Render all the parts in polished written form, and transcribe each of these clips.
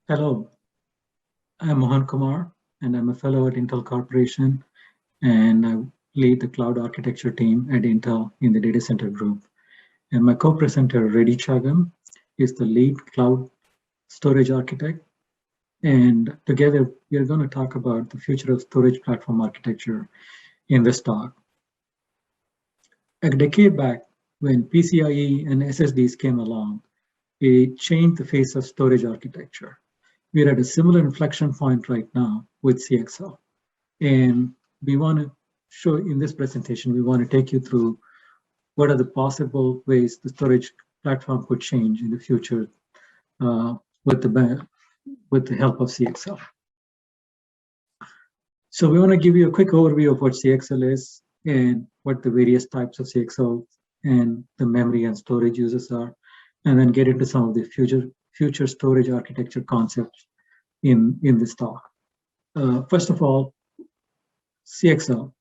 Hello, I'm Mohan Kumar, and I'm a fellow at Intel Corporation, and I lead the cloud architecture team at Intel in the data center group. And my co-presenter, Reddy Chagam, is the lead cloud storage architect. And together, we are going to talk about the future of storage platform architecture in this talk. A decade back, when PCIe and SSDs came along, it changed the face of storage architecture. We're at a similar inflection point right now with CXL. And we want to show in this presentation, we want to take you through what are the possible ways the storage platform could change in the future with the help of CXL. So we want to give you a quick overview of what CXL is and what the various types of CXL and the memory and storage uses are, and then get into some of the future storage architecture concepts in this talk. First of all, CXL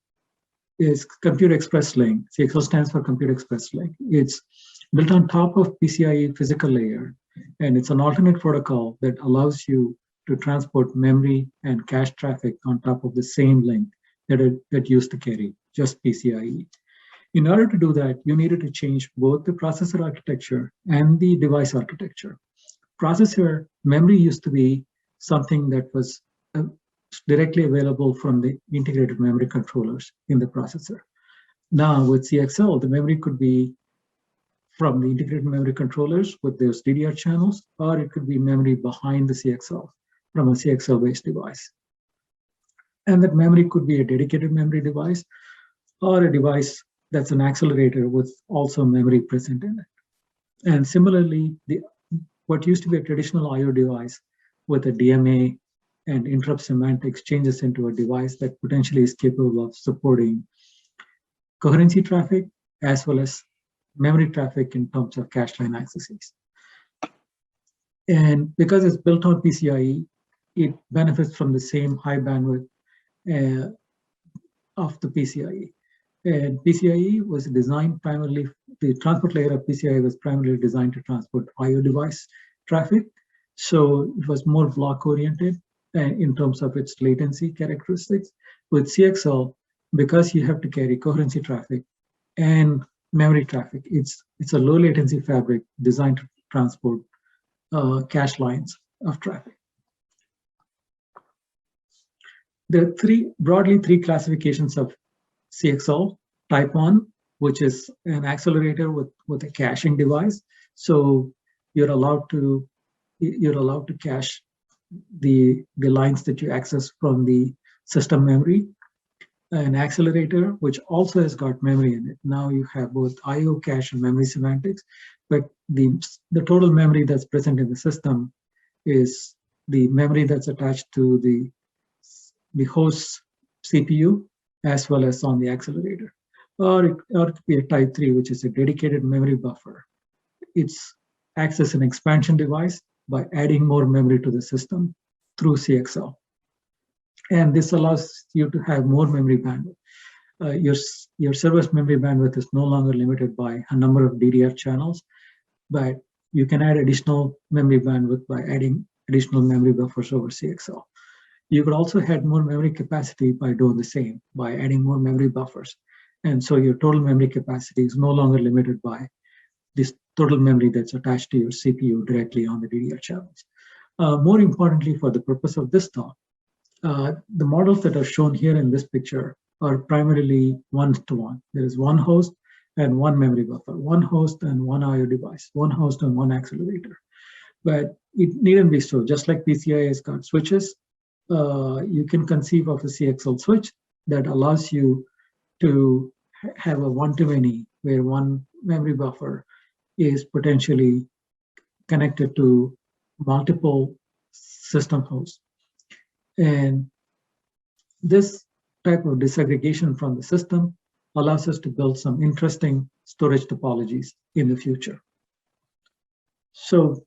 is Compute Express Link. CXL stands for Compute Express Link. It's built on top of PCIe physical layer, and it's an alternate protocol that allows you to transport memory and cache traffic on top of the same link that used to carry just PCIe. In order to do that, you needed to change both the processor architecture and the device architecture. Processor memory used to be something that was directly available from the integrated memory controllers in the processor. Now with CXL, the memory could be from the integrated memory controllers with those DDR channels, or it could be memory behind the CXL from a CXL-based device. And that memory could be a dedicated memory device or a device that's an accelerator with also memory present in it. And similarly, what used to be a traditional I/O device with a DMA and interrupt semantics changes into a device that potentially is capable of supporting coherency traffic as well as memory traffic in terms of cache line accesses. And because it's built on PCIe, it benefits from the same high bandwidth of the PCIe. And PCIe was designed primarily, the transport layer of PCIe was primarily designed to transport I/O device traffic. So it was more block oriented in terms of its latency characteristics. With CXL, because you have to carry coherency traffic and memory traffic, it's a low latency fabric designed to transport cache lines of traffic. There are broadly three classifications of CXL. Type 1, which is an accelerator with a caching device. So you're allowed to cache the lines that you access from the system memory. An accelerator, which also has got memory in it. Now you have both I/O cache and memory semantics, but the total memory that's present in the system is the memory that's attached to the host CPU as well as on the accelerator. Or it could be a type 3, which is a dedicated memory buffer. It's acts as an expansion device by adding more memory to the system through CXL. And this allows you to have more memory bandwidth. Your server's memory bandwidth is no longer limited by a number of DDR channels, but you can add additional memory bandwidth by adding additional memory buffers over CXL. You could also add more memory capacity by doing the same, by adding more memory buffers. And so your total memory capacity is no longer limited by this total memory that's attached to your CPU directly on the DDR channels. More importantly, for the purpose of this talk, the models that are shown here in this picture are primarily one-to-one. There is one host and one memory buffer, one host and one I/O device, one host and one accelerator. But it needn't be so. Just like PCIe has got switches, you can conceive of a CXL switch that allows you to have a one-to-many, where one memory buffer is potentially connected to multiple system hosts. And this type of disaggregation from the system allows us to build some interesting storage topologies in the future. So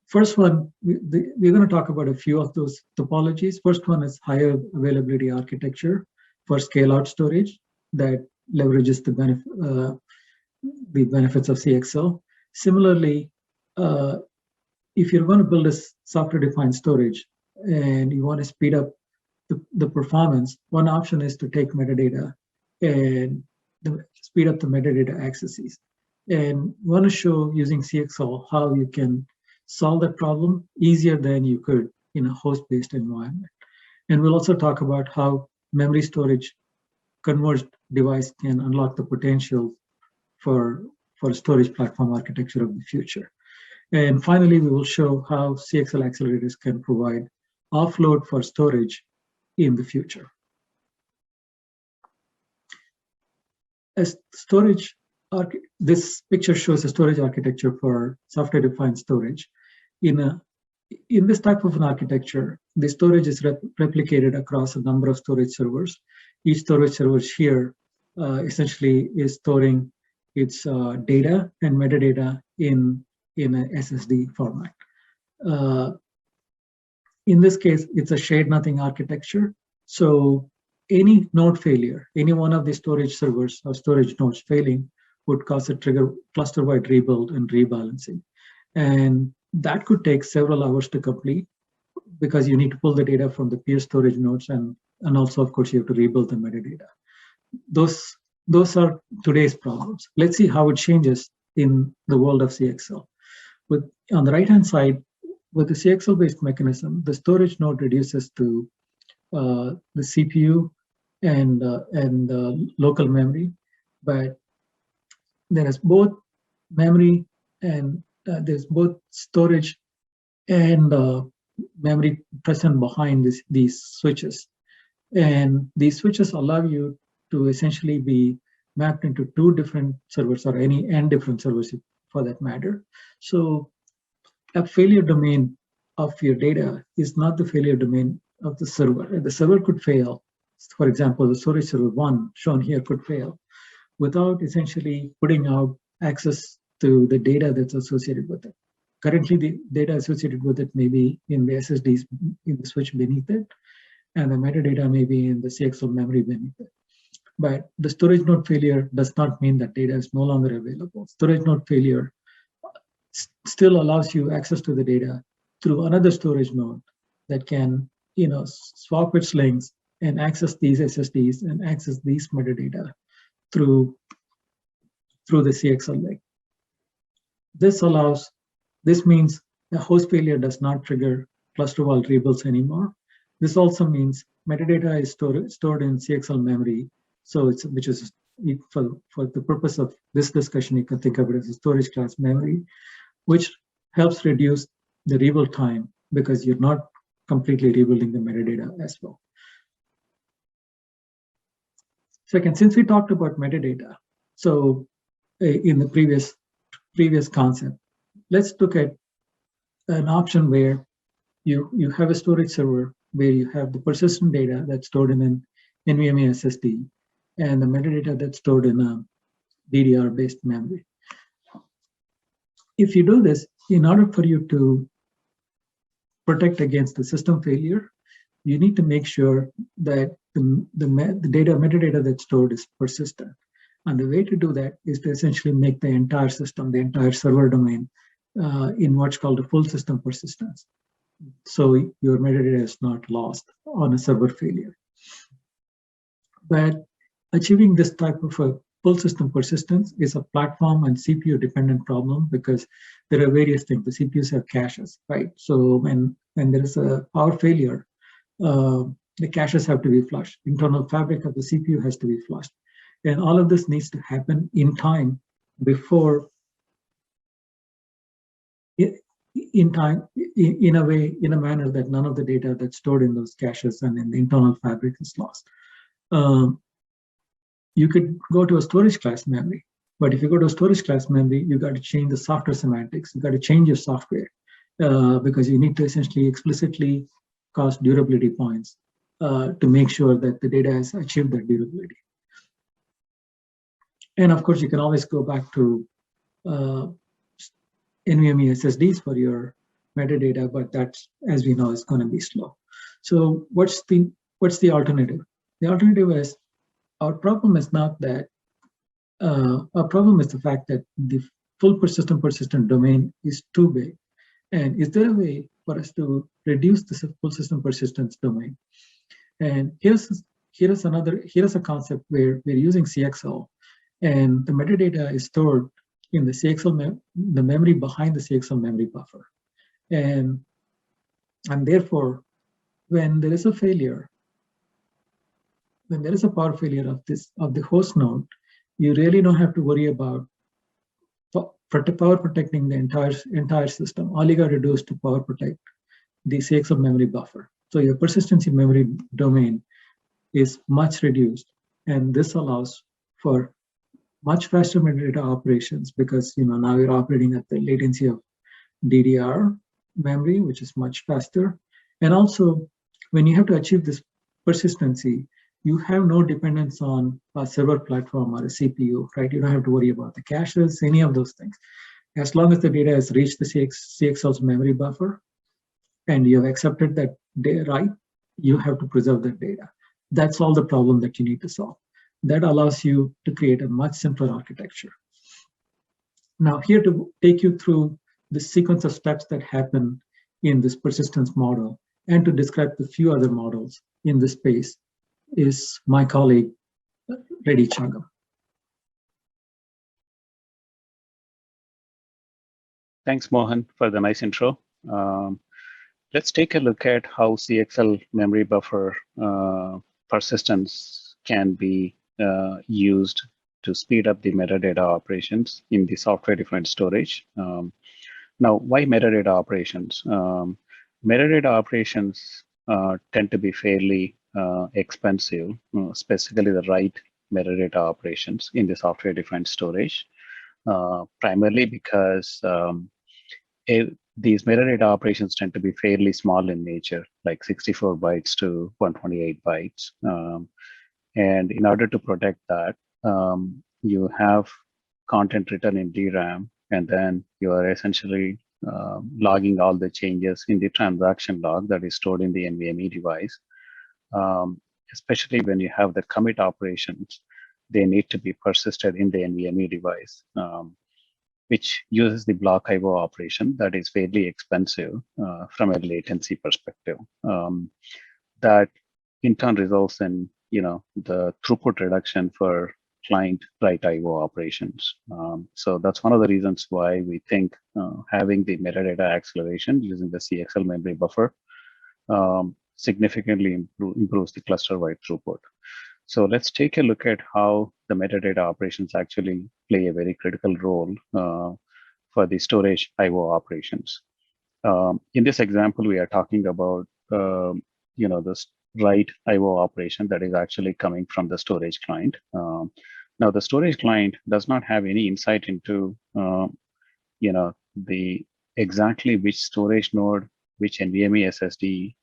first one, we're going to talk about a few of those topologies. First one is higher availability architecture for scale-out storage that leverages the benefits of CXL. Similarly, if you're going to build a software-defined storage and you want to speed up the performance, one option is to take metadata and speed up the metadata accesses. And want to show using CXL how you can solve that problem easier than you could in a host-based environment. And we'll also talk about how memory storage converged device can unlock the potential for storage platform architecture of the future. And finally, we will show how CXL accelerators can provide offload for storage in the future. As storage, this picture shows a storage architecture for software-defined storage. In this type of an architecture, the storage is replicated across a number of storage servers. Each storage server here essentially is storing its data and metadata in an SSD format. In this case, it's a shared nothing architecture. So any node failure, any one of the storage servers or storage nodes failing would cause a trigger cluster-wide rebuild and rebalancing. And that could take several hours to complete because you need to pull the data from the peer storage nodes and also, of course, you have to rebuild the metadata. Those are today's problems. Let's see how it changes in the world of CXL. On the right-hand side, with the CXL-based mechanism, the storage node reduces to the CPU and local memory, but there is both memory and there's both storage and memory present behind these switches. And these switches allow you to essentially be mapped into two different servers or any n different servers for that matter. So a failure domain of your data is not the failure domain of the server. The server could fail. For example, the storage server 1 shown here could fail without essentially putting out access to the data that's associated with it. Currently, the data associated with it may be in the SSDs in the switch beneath it, and the metadata may be in the CXL memory beneath it. But the storage node failure does not mean that data is no longer available. Storage node failure still allows you access to the data through another storage node that can, swap its links and access these SSDs and access these metadata through the CXL link. This means the host failure does not trigger cluster-wide rebuilds anymore. This also means metadata is stored in CXL memory. So which is for the purpose of this discussion, you can think of it as a storage class memory, which helps reduce the rebuild time because you're not completely rebuilding the metadata as well. Second, since we talked about metadata, so in the previous concept, let's look at an option where you have a storage server where you have the persistent data that's stored in an NVMe SSD and the metadata that's stored in a DDR-based memory. If you do this, in order for you to protect against the system failure, you need to make sure that the metadata that's stored is persistent. And the way to do that is to essentially make the entire system, the entire server domain, in what's called a full system persistence. So your metadata is not lost on a server failure. But achieving this type of a full system persistence is a platform and CPU dependent problem because there are various things. The CPUs have caches, right? So when there is a power failure, the caches have to be flushed. Internal fabric of the CPU has to be flushed. And all of this needs to happen in time before, in a manner that none of the data that's stored in those caches and in the internal fabric is lost. You could go to a storage class memory, but if you go to a storage class memory, you got to change the software semantics. You got to change your software because you need to essentially explicitly cause durability points to make sure that the data has achieved that durability. And of course, you can always go back to NVMe SSDs for your metadata, but that's, as we know, is going to be slow. So what's the alternative? The alternative is, our problem is not that, our problem is the fact that the full persistent domain is too big. And is there a way for us to reduce the full system persistence domain? And here's a concept where we're using CXL, and the metadata is stored in the CXL the memory behind the CXL memory buffer, and therefore, when there is a failure, when there is a power failure of the host node, you really don't have to worry about power protecting the entire system. All you got to do is to power protect the CXL memory buffer. So your persistency memory domain is much reduced, and this allows for much faster metadata operations because now you're operating at the latency of DDR memory, which is much faster. And also, when you have to achieve this persistency, you have no dependence on a server platform or a CPU, right? You don't have to worry about the caches, any of those things. As long as the data has reached the CXL's memory buffer and you have accepted that data, right, you have to preserve that data. That's all the problem that you need to solve. That allows you to create a much simpler architecture. Now, here to take you through the sequence of steps that happen in this persistence model and to describe the few other models in this space is my colleague, Reddy Changam. Thanks, Mohan, for the nice intro. Let's take a look at how CXL memory buffer persistence can be used to speed up the metadata operations in the software-defined storage. Now, why metadata operations? Metadata operations tend to be fairly expensive, specifically the write metadata operations in the software-defined storage, primarily because these metadata operations tend to be fairly small in nature, like 64 bytes to 128 bytes. And in order to protect that, you have content written in DRAM, and then you are essentially logging all the changes in the transaction log that is stored in the NVMe device. Especially when you have the commit operations, they need to be persisted in the NVMe device, which uses the block IO operation that is fairly expensive from a latency perspective. That in turn results in the throughput reduction for client write IO operations. So that's one of the reasons why we think having the metadata acceleration using the CXL memory buffer significantly improves the cluster-wide throughput. So let's take a look at how the metadata operations actually play a very critical role for the storage IO operations. In this example, we are talking about this write IO operation that is actually coming from the storage client. Now, the storage client does not have any insight into the exactly which storage node, which NVMe SSD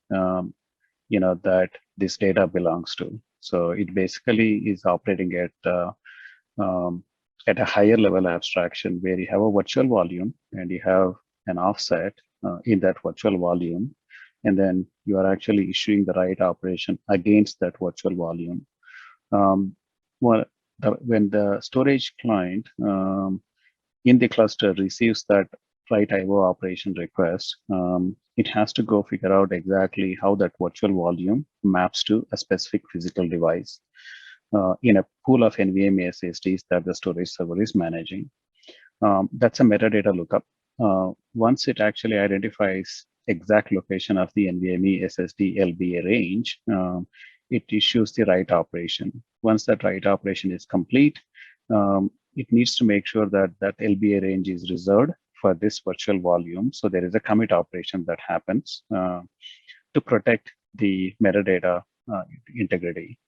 that this data belongs to. So it basically is operating at a higher level abstraction where you have a virtual volume and you have an offset in that virtual volume, and then you are actually issuing the write operation against that virtual volume. When the storage client in the cluster receives that write IO operation request, it has to go figure out exactly how that virtual volume maps to a specific physical device in a pool of NVMe SSDs that the storage server is managing. That's a metadata lookup. Once it actually identifies exact location of the NVMe SSD LBA range, it issues the write operation. Once that write operation is complete, it needs to make sure that that LBA range is reserved for this virtual volume. So there is a commit operation that happens to protect the metadata integrity.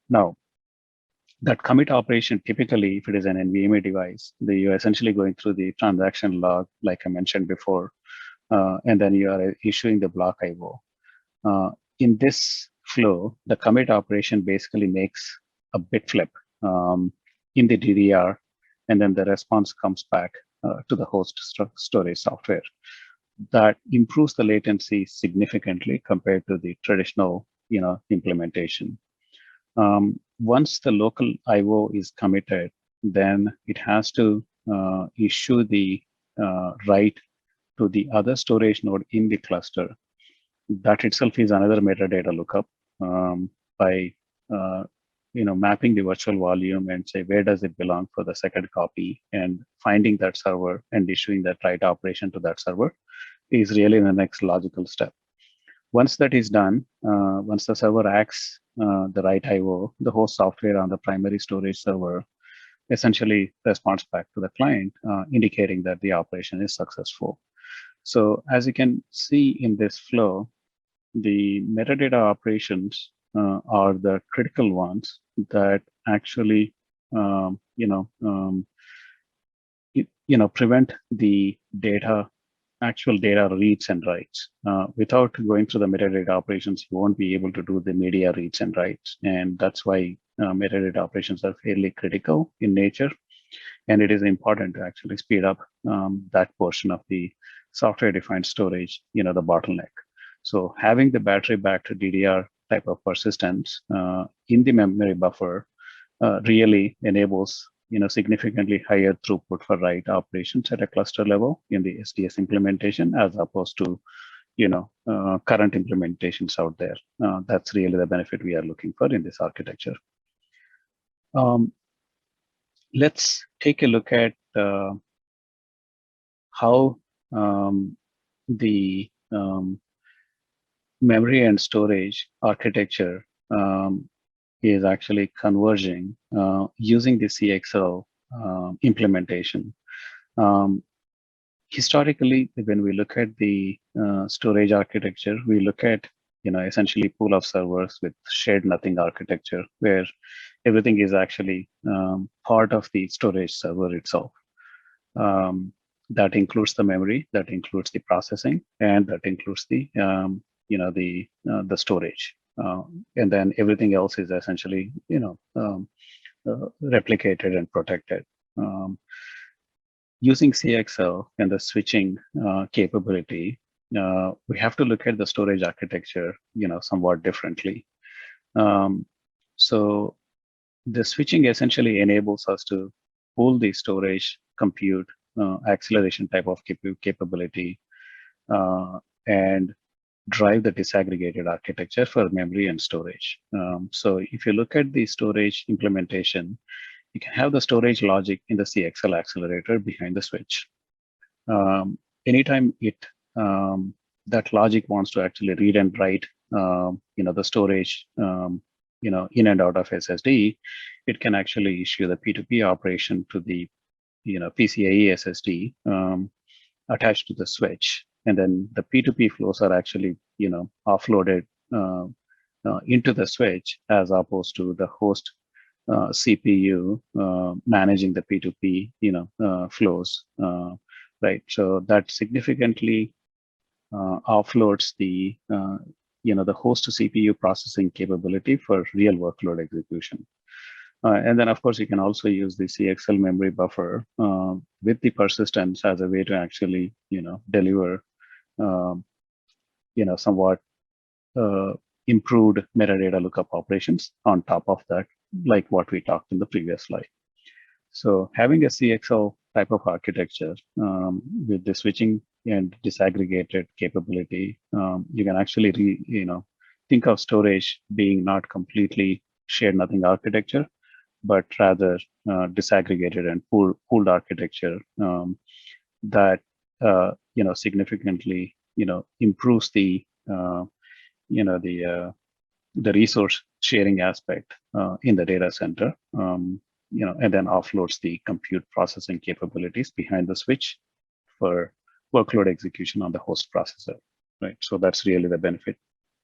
Now, that commit operation, typically, if it is an NVMe device, you're essentially going through the transaction log, like I mentioned before, and then you are issuing the block IO. In this flow, the commit operation basically makes a bit flip in the DDR, and then the response comes back to the host storage software. That improves the latency significantly compared to the traditional, implementation. Once the local IO is committed, then it has to issue the write to the other storage node in the cluster. That itself is another metadata lookup by mapping the virtual volume and say where does it belong for the second copy, and finding that server and issuing that write operation to that server is really the next logical step. Once that is done, once the server acts the write IO, the host software on the primary storage server essentially responds back to the client, indicating that the operation is successful. So as you can see in this flow, the metadata operations are the critical ones that actually, prevent the actual data reads and writes. Without going through the metadata operations, you won't be able to do the media reads and writes. And that's why metadata operations are fairly critical in nature. And it is important to actually speed up that portion of the software-defined storage, the bottleneck. So having the battery-backed DDR type of persistence in the memory buffer really enables significantly higher throughput for write operations at a cluster level in the SDS implementation, as opposed to current implementations out there. That's really the benefit we are looking for in this architecture. Let's take a look at how the memory and storage architecture is actually converging using the CXL implementation. Historically, when we look at the storage architecture, we look at essentially pool of servers with shared nothing architecture, where everything is actually part of the storage server itself. That includes the memory, that includes the processing, and that includes the the storage. And then everything else is essentially replicated and protected. Using CXL and the switching capability, we have to look at the storage architecture somewhat differently. So the switching essentially enables us to pull the storage compute acceleration type of capability and drive the disaggregated architecture for memory and storage. So if you look at the storage implementation, you can have the storage logic in the CXL accelerator behind the switch. Anytime that logic wants to actually read and write the storage in and out of SSD, it can actually issue the P2P operation to the PCIe SSD attached to the switch. And then the P2P flows are actually, offloaded into the switch, as opposed to the host CPU managing the P2P, flows, right? So that significantly offloads the, the host CPU processing capability for real workload execution. And then, of course, you can also use the CXL memory buffer with the persistence as a way to actually, deliver, somewhat improved metadata lookup operations on top of that, like what we talked in the previous slide. So having a CXL type of architecture with the switching and disaggregated capability, you can actually, think of storage being not completely shared nothing architecture, but rather disaggregated and pooled architecture that significantly improves the the resource sharing aspect in the data center, and then offloads the compute processing capabilities behind the switch for workload execution on the host processor, right? So that's really the benefit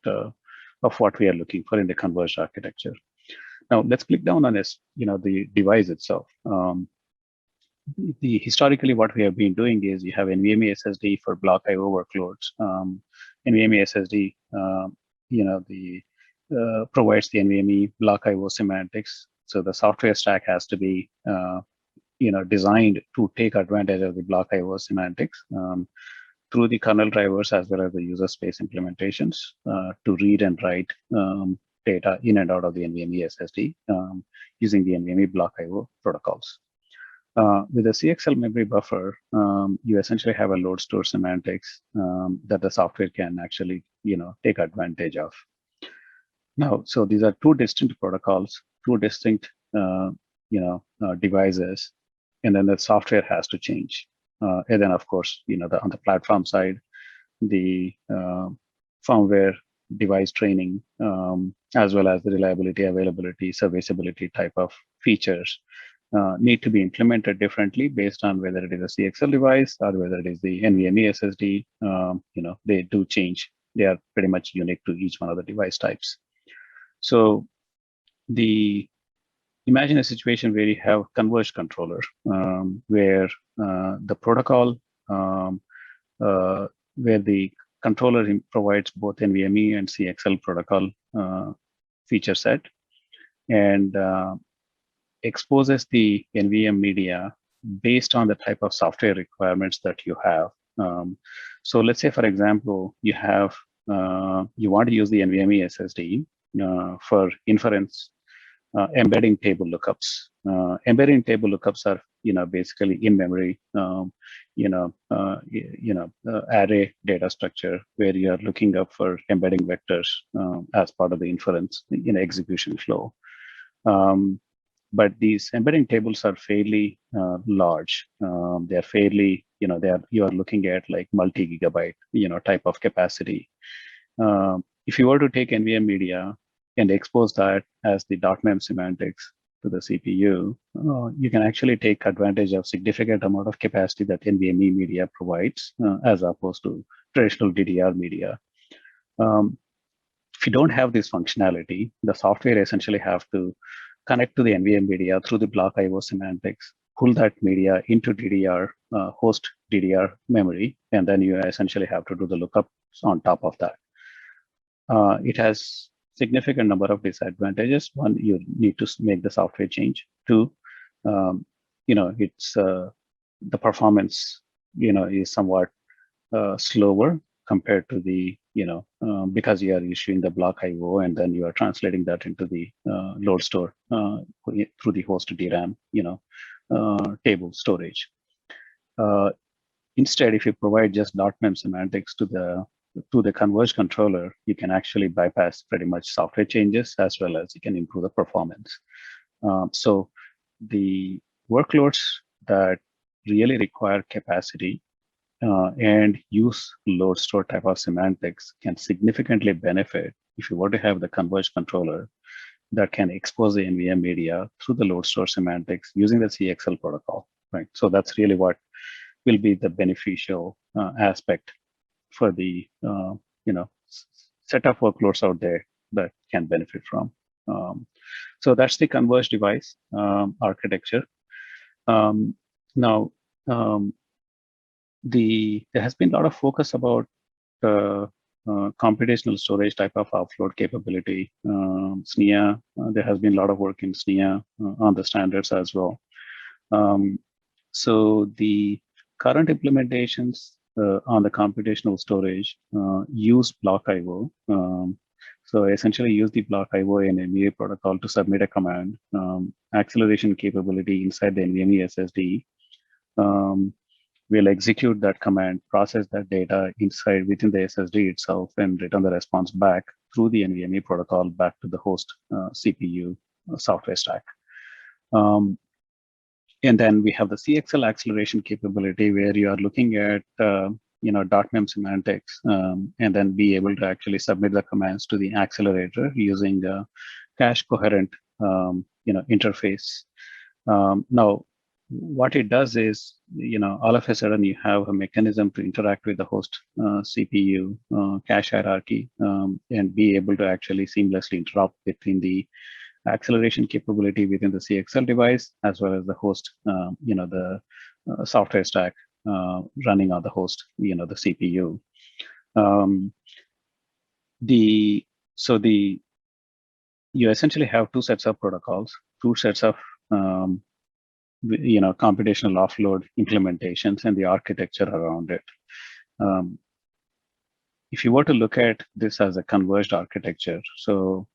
of what we are looking for in the converged architecture. Now let's click down on this, the device itself. Historically, what we have been doing is you have NVMe SSD for block IO workloads. NVMe SSD, provides the NVMe block IO semantics. So the software stack has to be, designed to take advantage of the block IO semantics through the kernel drivers as well as the user space implementations to read and write data in and out of the NVMe SSD using the NVMe block IO protocols. With the CXL memory buffer, you essentially have a load store semantics that the software can actually, take advantage of. Now, so these are two distinct protocols, two distinct, devices, and then the software has to change. And then, of course, on the platform side, the firmware device training, as well as the reliability, availability, serviceability type of features need to be implemented differently based on whether it is a CXL device or whether it is the NVMe SSD. They do change. They are pretty much unique to each one of the device types. So imagine a situation where you have converged controller, where the protocol, where the controller provides both NVMe and CXL protocol feature set, and exposes the NVM media based on the type of software requirements that you have. So let's say, for example, you want to use the NVMe SSD for inference, embedding table lookups. Embedding table lookups are, basically in memory, array data structure where you are looking up for embedding vectors as part of the inference execution flow. But these embedding tables are fairly large. They're fairly, you are looking at like multi-gigabyte, type of capacity. If you were to take NVM media and expose that as the .mem semantics to the CPU, you can actually take advantage of significant amount of capacity that NVMe media provides, as opposed to traditional DDR media. If you don't have this functionality, the software essentially have to connect to the NVM media through the block IO semantics, pull that media into DDR, host DDR memory, and then you essentially have to do the lookups on top of that. It has significant number of disadvantages. One, you need to make the software change. Two, it's the performance, is somewhat slower compared to the, because you are issuing the block IO and then you are translating that into the load store through the host DRAM, table storage. Instead, if you provide just .mem semantics to the converged controller, you can actually bypass pretty much software changes as well as you can improve the performance. So the workloads that really require capacity and use load store type of semantics can significantly benefit if you were to have the converged controller that can expose the NVM media through the load store semantics using the CXL protocol, right? So that's really what will be the beneficial aspect for the set of workloads out there that can benefit from. So that's the converged device architecture. Now, there has been a lot of focus about computational storage type of offload capability. SNIA, there has been a lot of work in SNIA on the standards as well. So the current implementations on the computational storage use block IO. So essentially use the block IO and NVMe protocol to submit a command, acceleration capability inside the NVMe SSD. We'll execute that command, process that data within the SSD itself, and return the response back through the NVMe protocol back to the host CPU software stack. And then we have the CXL acceleration capability where you are looking at .mem semantics and then be able to actually submit the commands to the accelerator using the cache coherent interface. Now, what it does is, all of a sudden you have a mechanism to interact with the host CPU cache hierarchy and be able to actually seamlessly interrupt between the acceleration capability within the CXL device as well as the host, the software stack running on the host, the CPU. You essentially have two sets of protocols, two sets of computational offload implementations and the architecture around it. If you were to look at this as a converged architecture, so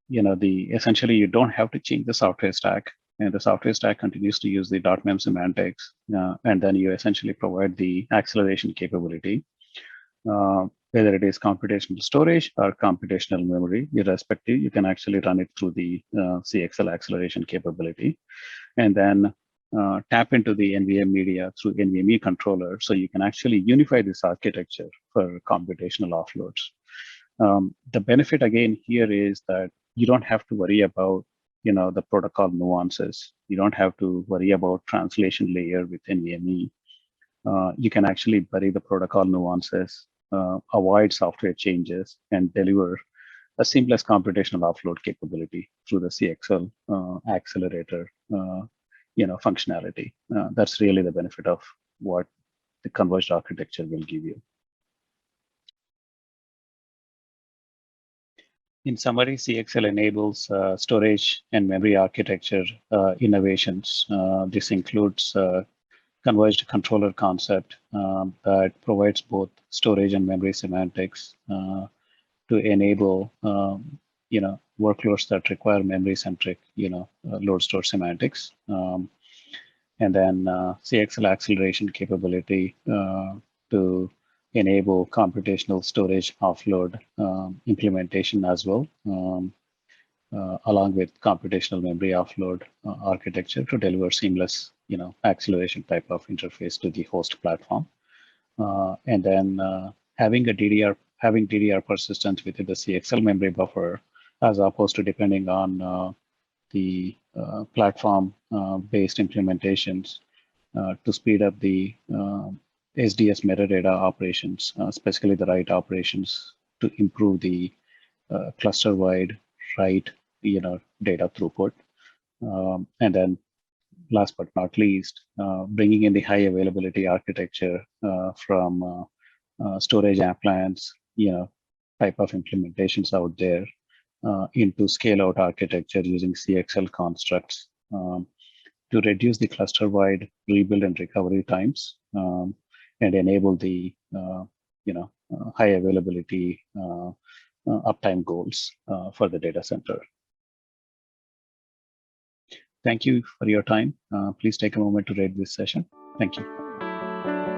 essentially you don't have to change the software stack. and the software stack continues to use the .mem semantics, and then you essentially provide the acceleration capability, whether it is computational storage or computational memory, irrespective, you can actually run it through the CXL acceleration capability, and then tap into the NVMe media through NVMe controller, so you can actually unify this architecture for computational offloads. The benefit again here is that you don't have to worry about the protocol nuances. You don't have to worry about translation layer with NVMe. You can actually bury the protocol nuances, avoid software changes, and deliver a seamless computational offload capability through the CXL accelerator functionality. That's really the benefit of what the converged architecture will give you. In summary, CXL enables storage and memory architecture innovations. This includes converged controller concept that provides both storage and memory semantics to enable workloads that require memory-centric load store semantics, and then CXL acceleration capability to enable computational storage offload implementation as well, along with computational memory offload architecture to deliver seamless, acceleration type of interface to the host platform. And then having DDR persistence within the CXL memory buffer, as opposed to depending on the platform-based implementations to speed up the SDS metadata operations, specifically the write operations, to improve the cluster-wide write, data throughput. And then last but not least, bringing in the high availability architecture from storage appliance, type of implementations out there into scale-out architecture using CXL constructs to reduce the cluster-wide rebuild and recovery times and enable the high availability uptime goals for the data center. Thank you for your time. Please take a moment to rate this session. Thank you.